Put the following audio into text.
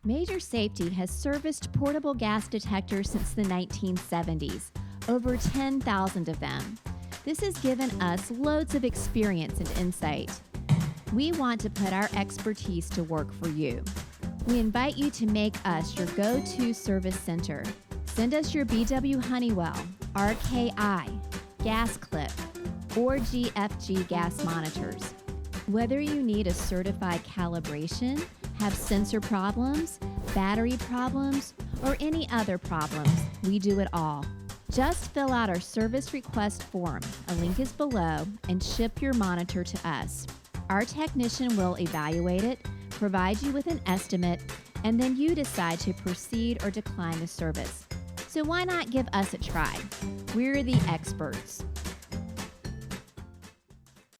Major Safety has serviced portable gas detectors since the 1970s, over 10,000 of them. This has given us loads of experience and insight. We want to put our expertise to work for you. We invite you to make us your go-to service center. Send us your BW Honeywell, RKI, gas clip, or GFG gas monitors. Whether you need a certified calibration, have sensor problems, battery problems, or any other problems, we do it all. Just fill out our service request form, a link is below, and ship your monitor to us. Our technician will evaluate it, provide you with an estimate, and then you decide to proceed or decline the service. So why not give us a try? We're the experts.